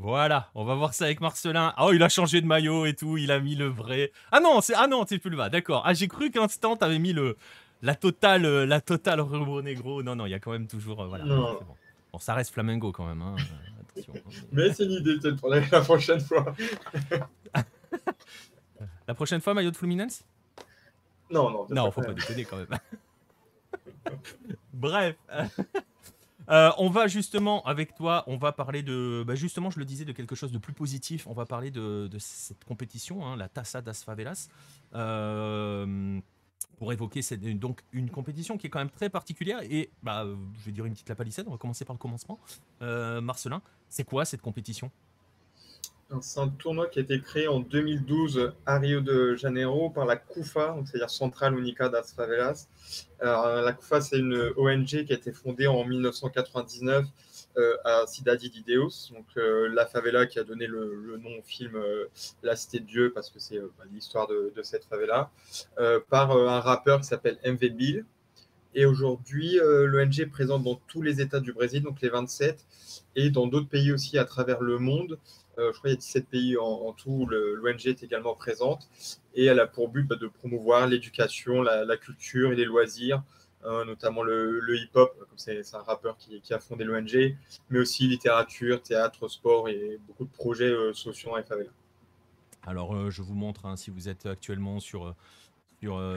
Voilà, on va voir ça avec Marcelin. Oh, il a changé de maillot et tout, il a mis le vrai. Ah non, c'est Pulva, d'accord. Ah, j'ai cru qu'un instant t'avais mis la totale Rubro Negro. Non, non, il y a quand même toujours, voilà, c'est Non, bon. Bon, ça reste Flamengo quand même, hein. Attention, hein, mais c'est une idée peut-être pour la prochaine fois. La prochaine fois, maillot de Fluminense? Non, non, peut-être Non, pas faut quand pas même. déconner quand même. Bref. On va justement, avec toi, on va parler de, bah justement, je le disais, de quelque chose de plus positif. On va parler de cette compétition, hein, la Taça das Favelas, pour évoquer donc une compétition qui est quand même très particulière. Et bah, je vais dire une petite lapalissade, on va commencer par le commencement. Marcelin, c'est quoi cette compétition? C'est un tournoi qui a été créé en 2012 à Rio de Janeiro par la CUFA, c'est-à-dire Central Única das Favelas. Alors, la CUFA, c'est une ONG qui a été fondée en 1999 à Cidade de Deus, donc la favela qui a donné le nom au film La Cité de Dieu, parce que c'est l'histoire de cette favela, par un rappeur qui s'appelle MV Bill. Et aujourd'hui, l'ONG est présente dans tous les États du Brésil, donc les 27, et dans d'autres pays aussi à travers le monde. Je crois qu'il y a 17 pays en tout où l'ONG est également présente. Et elle a pour but de promouvoir l'éducation, la culture et les loisirs, notamment le hip-hop, comme c'est un rappeur qui a fondé l'ONG, mais aussi littérature, théâtre, sport et beaucoup de projets sociaux dans les favelas. Alors, je vous montre, hein, si vous êtes actuellement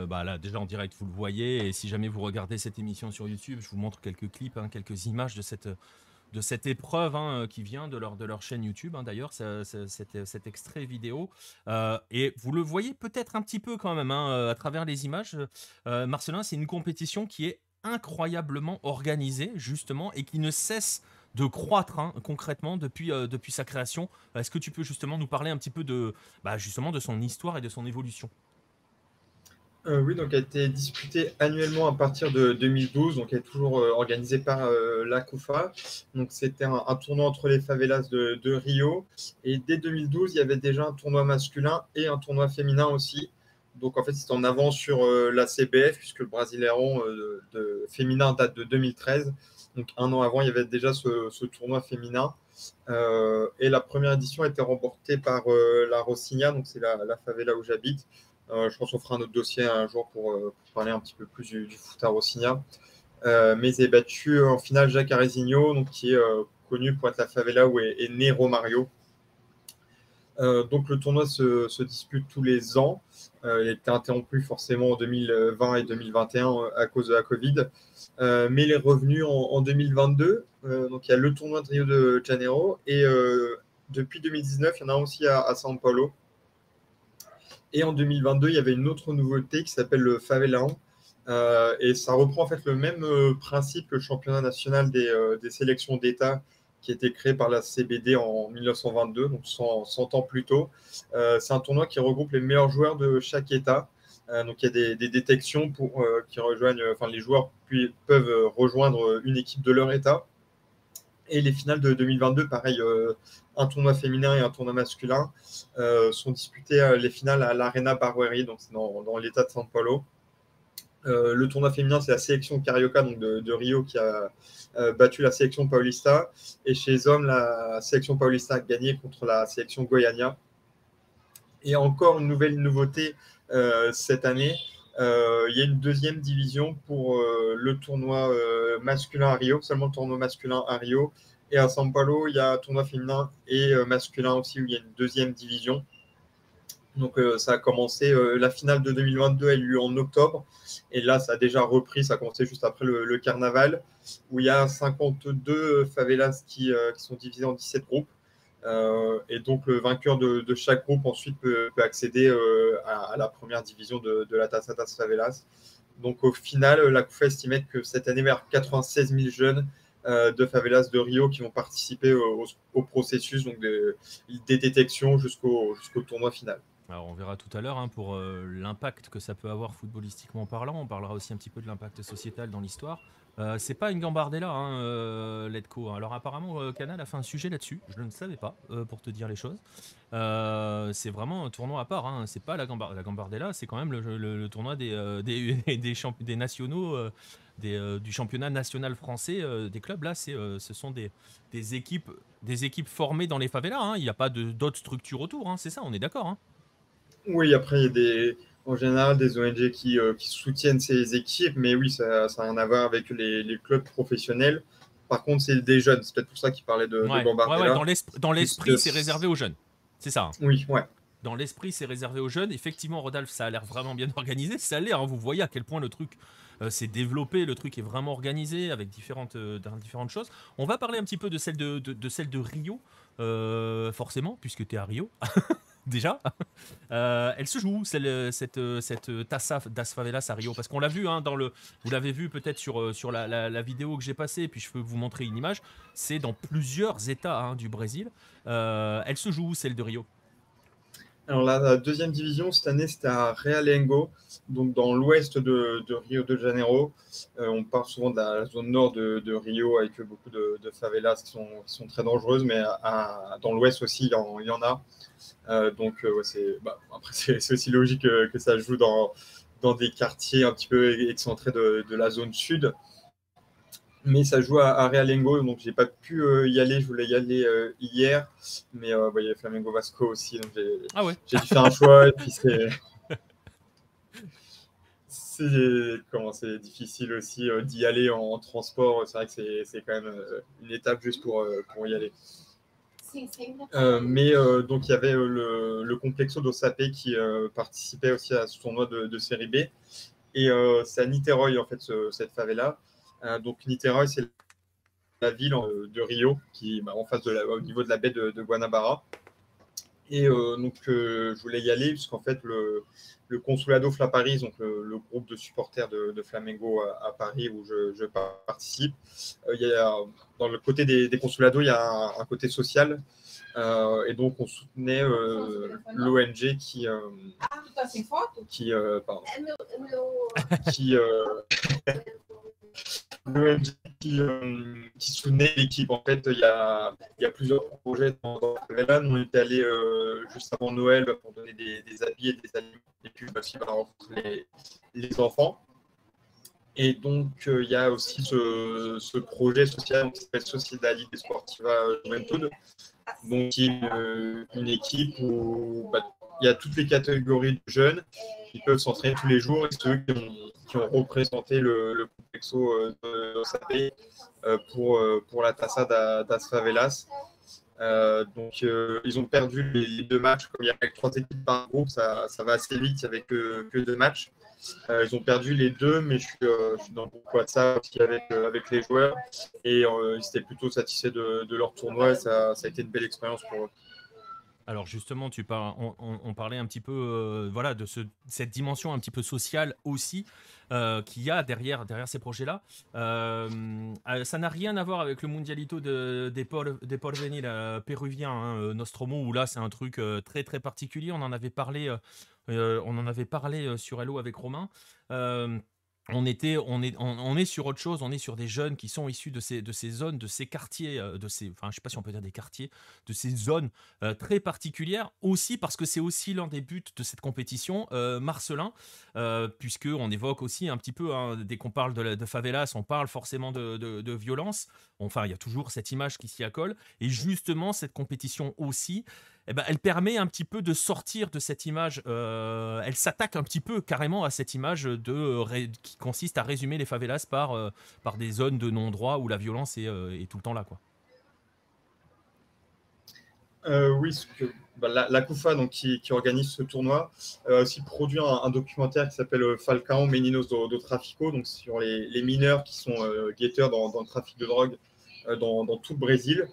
bah là, déjà en direct, vous le voyez. Et si jamais vous regardez cette émission sur YouTube, je vous montre quelques clips, hein, quelques images de cette épreuve, hein, qui vient de leur chaîne YouTube, hein, d'ailleurs, cet extrait vidéo. Et vous le voyez peut-être un petit peu quand même, hein, à travers les images. Marcelin, c'est une compétition qui est incroyablement organisée, justement, et qui ne cesse de croître, hein, concrètement depuis sa création. Est-ce que tu peux justement nous parler un petit peu bah, justement de son histoire et de son évolution? Oui, donc elle a été disputée annuellement à partir de 2012, donc elle est toujours organisée par la CUFA. Donc c'était un tournoi entre les favelas de Rio. Et dès 2012, il y avait déjà un tournoi masculin et un tournoi féminin aussi. Donc en fait, c'est en avance sur la CBF, puisque le Brasileirão féminin date de 2013. Donc un an avant, il y avait déjà ce tournoi féminin. Et la première édition a été remportée par la Rocinha, donc c'est la favela où j'habite. Je pense qu'on fera un autre dossier un jour pour parler un petit peu plus du foot à Rocinha. Mais ils avaient battu en finale Jacques Arezinho, donc, qui est connu pour être la favela où est né Romario. Donc le tournoi se dispute tous les ans. Il a été interrompu forcément en 2020 et 2021 à cause de la Covid. Mais il est revenu en 2022. Donc il y a le tournoi de Rio de Janeiro. Et depuis 2019, il y en a aussi à São Paulo. Et en 2022, il y avait une autre nouveauté qui s'appelle le Favelaon. Et ça reprend en fait le même principe que le championnat national des sélections d'État qui a été créé par la CBD en 1922, donc 100 ans plus tôt. C'est un tournoi qui regroupe les meilleurs joueurs de chaque État. Donc il y a des détections qui rejoignent, enfin les joueurs peuvent rejoindre une équipe de leur État. Et les finales de 2022, pareil, un tournoi féminin et un tournoi masculin sont disputées les finales à l'Arena Barueri, donc c'est dans l'état de São Paulo. Le tournoi féminin, c'est la sélection Carioca donc de Rio qui a battu la sélection Paulista. Et chez les hommes, la sélection Paulista a gagné contre la sélection Goiânia. Et encore une nouvelle nouveauté cette année, il y a une deuxième division pour le tournoi masculin à Rio, seulement le tournoi masculin à Rio. Et à São Paulo, il y a un tournoi féminin et masculin aussi où il y a une deuxième division. Donc ça a commencé, la finale de 2022 a eu lieu en octobre. Et là, ça a déjà repris, ça a commencé juste après le carnaval, où il y a 52 favelas qui sont divisées en 17 groupes. Et donc le vainqueur de chaque groupe ensuite peut accéder à la première division de la Taça das Favelas. Donc au final, la CUFA estimait que cette année, il y a 96 000 jeunes de favelas de Rio qui vont participer au processus donc des détections jusqu'au tournoi final. Alors on verra tout à l'heure, hein, pour l'impact que ça peut avoir footballistiquement parlant. On parlera aussi un petit peu de l'impact sociétal dans l'histoire. C'est pas une gambardella, hein, Letco. Alors apparemment, Canal a fait un sujet là-dessus. Je ne savais pas, pour te dire les choses. C'est vraiment un tournoi à part. Hein. C'est pas la gambardella, c'est quand même le tournoi des nationaux, du championnat national français des clubs. Là, ce sont des équipes formées dans les favelas. Hein. Il n'y a pas d'autres structures autour. Hein. C'est ça, on est d'accord. Hein. Oui, après, il y a en général des ONG qui soutiennent ces équipes, mais oui, ça n'a rien à voir avec les clubs professionnels. Par contre, c'est des jeunes. C'est peut-être pour ça qu'ils parlaient de Ouais. Gambardella. Dans l'esprit, Puisque... c'est réservé aux jeunes. C'est ça. Hein. Oui, ouais. Dans l'esprit, c'est réservé aux jeunes. Effectivement, Rodolphe, ça a l'air vraiment bien organisé. Ça l'est, hein, vous voyez à quel point le truc s'est développé, le truc est vraiment organisé avec différentes choses. On va parler un petit peu de celle de Rio, forcément, puisque tu es à Rio, déjà. Elle se joue, cette Taça das Favelas à Rio, parce qu'on l'a vu, hein, vous l'avez vu peut-être sur la vidéo que j'ai passée, et puis je peux vous montrer une image. C'est dans plusieurs États hein, du Brésil. Elle se joue, celle de Rio. Alors la deuxième division, cette année, c'était à Realengo, donc dans l'ouest de Rio de Janeiro. On parle souvent de la zone nord de Rio avec beaucoup de favelas qui sont très dangereuses, mais dans l'ouest aussi, il y en a. Après, c'est aussi logique que ça joue dans des quartiers un petit peu excentrés de la zone sud. Mais ça joue à Realengo, donc j'ai pas pu y aller. Je voulais y aller hier, mais il y avait Flamengo Vasco aussi, donc j'ai dû faire un choix. Et puis c'est difficile aussi d'y aller en transport. C'est vrai que c'est quand même une étape juste pour y aller. Donc il y avait le Complexo do Sapé qui participait aussi à ce tournoi de série B. Et c'est à Niterói, en fait, cette favela. Donc Niterói, c'est la ville de Rio, qui en face au niveau de la baie de Guanabara. Et je voulais y aller, puisqu'en fait, le Consulado Fla Paris, donc le groupe de supporters de Flamengo à Paris où je participe, dans le côté des Consulados, il y a un côté social. Et donc, on soutenait l'ONG qui soutenait l'équipe. En fait, il y a plusieurs projets dans la Nous, on était allé juste avant Noël pour donner des habits et des aliments, et puis aussi rencontrer les enfants. Et donc, il y a aussi ce projet social qui s'appelle Sociedade Sportiva Juventude, donc qui est une équipe où il y a toutes les catégories de jeunes qui peuvent s'entraîner tous les jours, et ceux qui ont représenté le Complexo de Sapé pour la Taça das Favelas. Ils ont perdu les deux matchs. Comme il y a 3 équipes par groupe, ça va assez vite avec que 2 matchs. Ils ont perdu les 2, mais je suis dans le groupe WhatsApp aussi avec les joueurs, et ils étaient plutôt satisfaits de leur tournoi. Ça a été une belle expérience pour eux. Alors justement, on parlait un petit peu voilà, de cette dimension un petit peu sociale aussi qu'il y a derrière ces projets-là. Ça n'a rien à voir avec le Mundialito des Porvenir péruviens, hein, Nostromo, où là c'est un truc très très particulier. On en avait parlé, sur Hello avec Romain. On est sur autre chose, on est sur des jeunes qui sont issus de ces zones, de ces quartiers, je sais pas si on peut dire des quartiers, de ces zones très particulières, aussi parce que c'est aussi l'un des buts de cette compétition, Marcelin, puisque on évoque aussi un petit peu, hein, dès qu'on parle de favelas, on parle forcément de violence, il y a toujours cette image qui s'y accole, et justement cette compétition aussi, elle permet un petit peu de sortir de cette image. Elle s'attaque un petit peu carrément à cette image qui consiste à résumer les favelas par des zones de non-droit où la violence est tout le temps là, quoi. Oui, la CUFA, donc, qui organise ce tournoi, a aussi produit un documentaire qui s'appelle Falcão Meninos do Tráfico, donc sur les mineurs qui sont guetteurs dans le trafic de drogue dans tout le Brésil.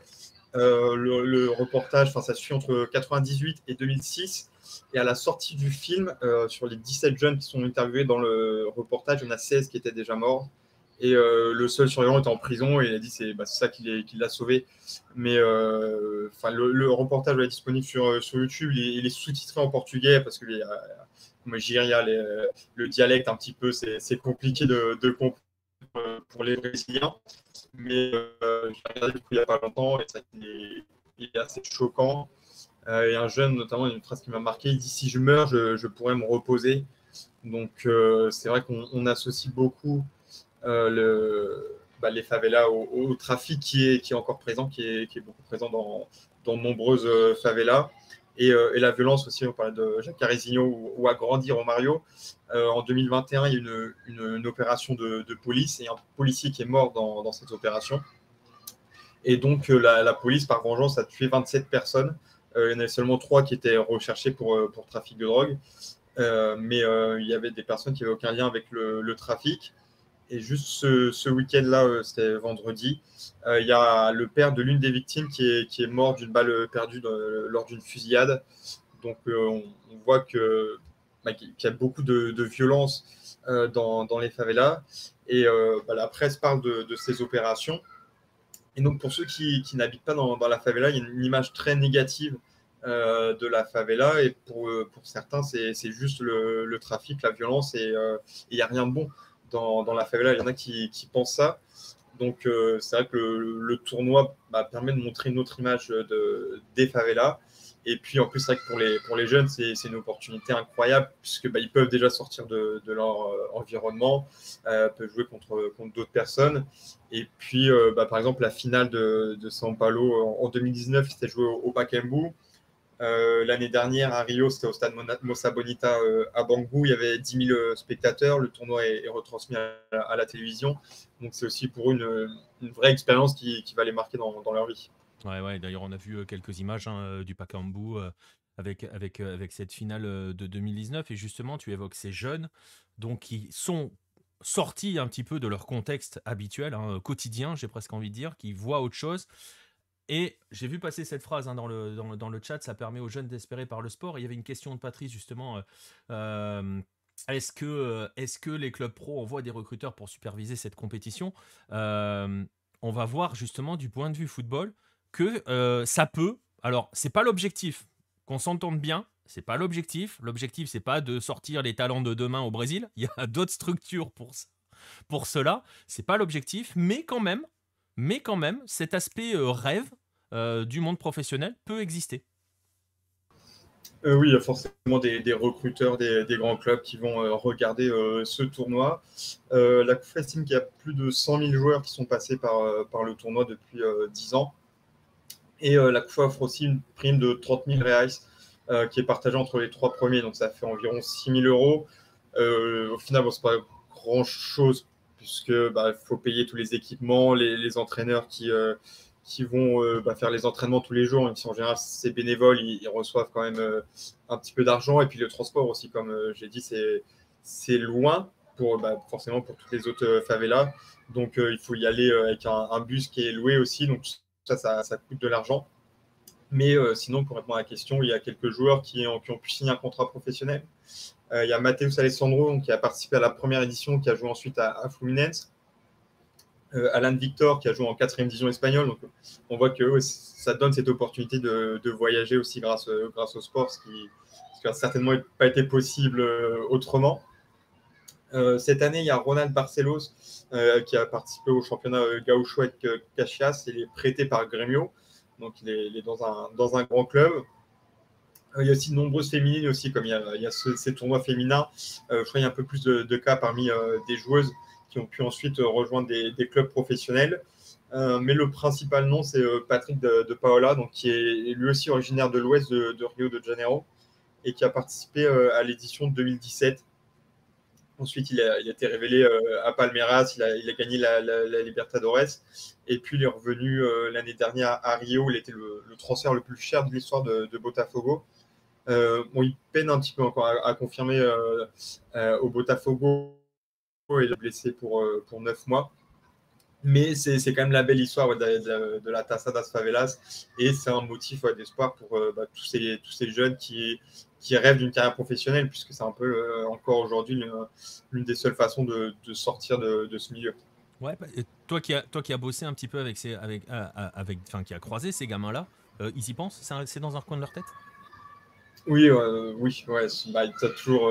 Le reportage, ça suit entre 98 et 2006. Et à la sortie du film, sur les 17 jeunes qui sont interviewés dans le reportage, il y en a 16 qui étaient déjà morts. Et le seul survivant était en prison, et il a dit c'est ça qui l'a sauvé. Mais le reportage est disponible sur YouTube. Il est sous-titré en portugais parce que le dialecte un petit peu, c'est compliqué de comprendre. pour les Brésiliens. Mais j'ai regardé du coup, il n'y a pas longtemps et ça, il est assez choquant. Et un jeune, notamment, il y a une phrase qui m'a marqué, il dit si je meurs, je pourrais me reposer. Donc c'est vrai qu'on associe beaucoup les favelas au trafic qui est encore présent, qui est beaucoup présent dans de nombreuses favelas. Et la violence aussi, on parlait de Jacques Carizinho ou Agrandir Romario. En 2021, il y a eu une opération de police et un policier qui est mort dans cette opération. Et donc la police, par vengeance, a tué 27 personnes. Il y en avait seulement 3 qui étaient recherchées pour trafic de drogue. Mais il y avait des personnes qui n'avaient aucun lien avec le trafic. Et juste ce week-end-là, c'était vendredi, il y a le père de l'une des victimes qui est mort d'une balle perdue lors d'une fusillade. Donc on voit qu'il y a beaucoup de violence dans les favelas. Et la presse parle de ces opérations. Et donc pour ceux qui n'habitent pas dans la favela, il y a une image très négative de la favela. Et pour certains, c'est juste le trafic, la violence, et il n'y a rien de bon dans la favela. Il y en a qui pensent ça. Donc c'est vrai que le tournoi permet de montrer une autre image des favelas. Et puis en plus, c'est vrai que pour les jeunes, c'est une opportunité incroyable puisque ils peuvent déjà sortir de leur environnement, peuvent jouer contre d'autres personnes. Et puis, par exemple, la finale de São Paulo en 2019, c'était joué au Pacaembu. L'année dernière, à Rio, c'était au stade Moça Bonita à Bangu. Il y avait 10 000 spectateurs. Le tournoi est retransmis à la télévision. Donc, c'est aussi pour eux une vraie expérience qui va les marquer dans leur vie. Ouais. D'ailleurs, on a vu quelques images du Pacaembu avec cette finale de 2019. Et justement, tu évoques ces jeunes donc, qui sont sortis un petit peu de leur contexte habituel, quotidien, j'ai presque envie de dire, qui voient autre chose. Et j'ai vu passer cette phrase dans le chat, ça permet aux jeunes d'espérer par le sport. Et il y avait une question de Patrice, justement. Est-ce que les clubs pro envoient des recruteurs pour superviser cette compétition? On va voir justement du point de vue football que ça peut. Alors, c'est pas l'objectif, qu'on s'entende bien. C'est pas l'objectif. L'objectif, c'est pas de sortir les talents de demain au Brésil. Il y a d'autres structures pour cela. C'est pas l'objectif, mais quand même, cet aspect rêve du monde professionnel peut exister. Oui, il y a forcément des recruteurs des grands clubs qui vont regarder ce tournoi. La COUFA estime qu'il y a plus de 100 000 joueurs qui sont passés par le tournoi depuis 10 ans. Et la COUFA offre aussi une prime de 30 000 reais qui est partagée entre les 3 premiers. Donc ça fait environ 6 000 euros. Au final, ce n'est pas grand-chose puisque faut payer tous les équipements, les entraîneurs qui vont faire les entraînements tous les jours, même si en général c'est bénévole, ils reçoivent quand même un petit peu d'argent. Et puis le transport aussi, comme j'ai dit, c'est loin forcément pour toutes les autres favelas. Donc il faut y aller avec un bus qui est loué aussi. Donc ça coûte de l'argent. Mais sinon, pour répondre à la question, il y a quelques joueurs qui ont pu signer un contrat professionnel. Il y a Mateus Alessandro qui a participé à la première édition, qui a joué ensuite à Fluminense. Alan Victor qui a joué en 4e division espagnole. Donc, on voit que ça donne cette opportunité de voyager aussi grâce au sport, ce qui n'a certainement pas été possible autrement. Cette année, il y a Ronald Barcelos qui a participé au championnat Gaucho avec Caxias. Il est prêté par Grêmio. Donc, il est dans un grand club. Il y a aussi de nombreuses féminines aussi, comme il y a ces tournois féminins. Je crois qu'il y a un peu plus de cas parmi des joueuses qui ont pu ensuite rejoindre des clubs professionnels. Mais le principal nom, c'est Patrick de Paola, donc, qui est lui aussi originaire de l'ouest de Rio de Janeiro et qui a participé à l'édition de 2017. Ensuite, il a été révélé à Palmeiras, il a gagné la Libertadores. Et puis, il est revenu l'année dernière à Rio. Il était le transfert le plus cher de l'histoire de Botafogo. Il peine un petit peu encore à confirmer au Botafogo. Il est blessé pour 9 mois. Mais c'est quand même la belle histoire de la Taça das Favelas. Et c'est un motif d'espoir pour tous ces jeunes qui rêvent d'une carrière professionnelle, puisque c'est un peu encore aujourd'hui l'une des seules façons de sortir de ce milieu. Ouais, toi qui as bossé un petit peu qui a croisé ces gamins-là, ils y pensent? C'est dans un recoin de leur tête? Oui, ouais, tu as toujours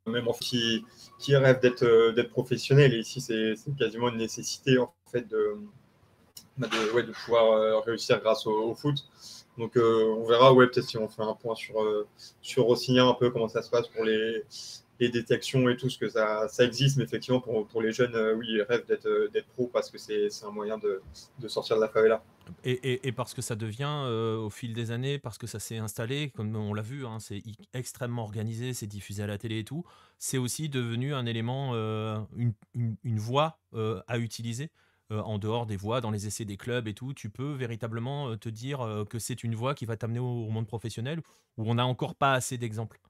même qui rêvent d'être professionnels. Et ici, c'est quasiment une nécessité en fait de pouvoir réussir grâce au foot. Donc on verra, peut-être si on fait un point sur Rossignol un peu comment ça se passe pour les détections et tout, ce que ça existe, mais effectivement pour les jeunes, oui, ils rêvent d'être pro parce que c'est un moyen de sortir de la favela. Et parce que ça devient, au fil des années, parce que ça s'est installé, comme on l'a vu, hein, c'est extrêmement organisé, c'est diffusé à la télé et tout, c'est aussi devenu un élément, une voie à utiliser. En dehors des voies, dans les essais des clubs et tout, tu peux véritablement te dire que c'est une voie qui va t'amener au monde professionnel, où on n'a encore pas assez d'exemples.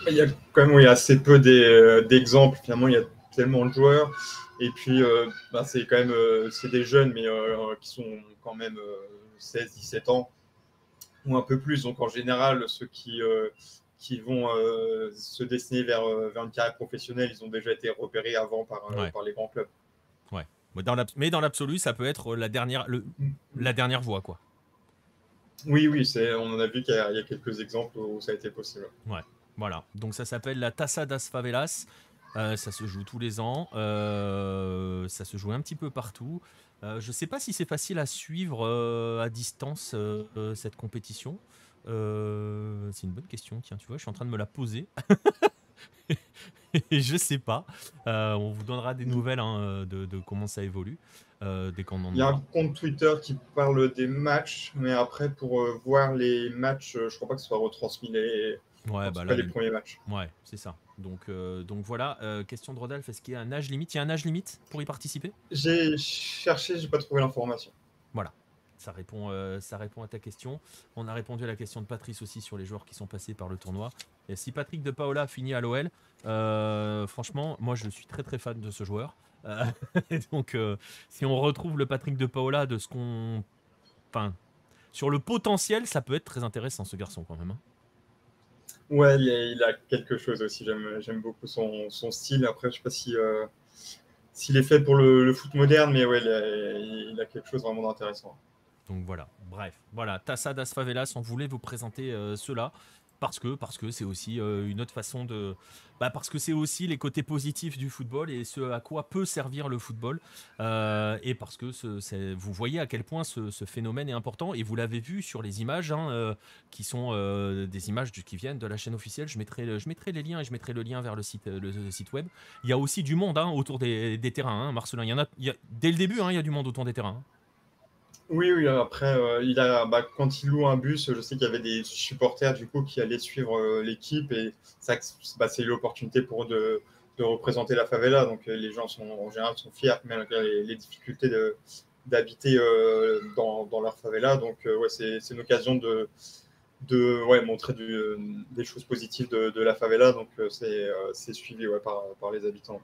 Il y a quand même assez peu d'exemples. Finalement, il y a tellement de joueurs. Et puis, c'est quand même c'est des jeunes, mais qui sont quand même 16-17 ans ou un peu plus. Donc, en général, ceux qui vont se destiner vers une carrière professionnelle, ils ont déjà été repérés avant par les grands clubs. Ouais. Mais dans l'absolu, ça peut être la dernière voie, quoi. Oui, on en a vu qu'il y a quelques exemples où ça a été possible. Ouais, voilà. Donc ça s'appelle la Taça das Favelas. Ça se joue tous les ans. Ça se joue un petit peu partout. Je ne sais pas si c'est facile à suivre à distance cette compétition. C'est une bonne question. Tiens, tu vois, je suis en train de me la poser. Et je sais pas. On vous donnera des nouvelles hein, de comment ça évolue dès qu'on en aura. Il y a un compte Twitter qui parle des matchs, mais après, pour voir les matchs, je crois pas que ce soit retransmis les premiers matchs. Ouais, c'est ça. Donc voilà. Question de Rodolphe, est-ce qu'il y a un âge limite? Il y a un âge limite pour y participer? J'ai cherché, j'ai pas trouvé l'information. Voilà. Ça répond à ta question. On a répondu à la question de Patrice aussi sur les joueurs qui sont passés par le tournoi. Et si Patrick de Paola finit à l'OL, franchement, moi je suis très très fan de ce joueur. Donc si on retrouve le Patrick de Paola de ce qu'on... Enfin, sur le potentiel, ça peut être très intéressant ce garçon quand même. Hein. Ouais, il a quelque chose aussi. J'aime beaucoup son style. Après, je sais pas s'il est fait pour le foot moderne, mais ouais, il a quelque chose vraiment d'intéressant. Donc voilà, bref, voilà, Taça das Favelas, on voulait vous présenter cela parce que c'est aussi une autre façon de... parce que c'est aussi les côtés positifs du football et ce à quoi peut servir le football. Et parce que vous voyez à quel point ce phénomène est important et vous l'avez vu sur les images hein, qui sont des images qui viennent de la chaîne officielle. Je mettrai les liens et je mettrai le lien vers le site web. Il y a aussi du monde hein, autour des terrains, hein, Marcelin. Dès le début, hein, il y a du monde autour des terrains. Hein. Oui, après, quand il loue un bus, je sais qu'il y avait des supporters du coup qui allaient suivre l'équipe et ça, c'est l'opportunité pour eux de représenter la favela. Donc les gens en général sont fiers malgré les difficultés d'habiter dans leur favela. Donc c'est une occasion de montrer des choses positives de la favela. Donc c'est suivi par les habitants.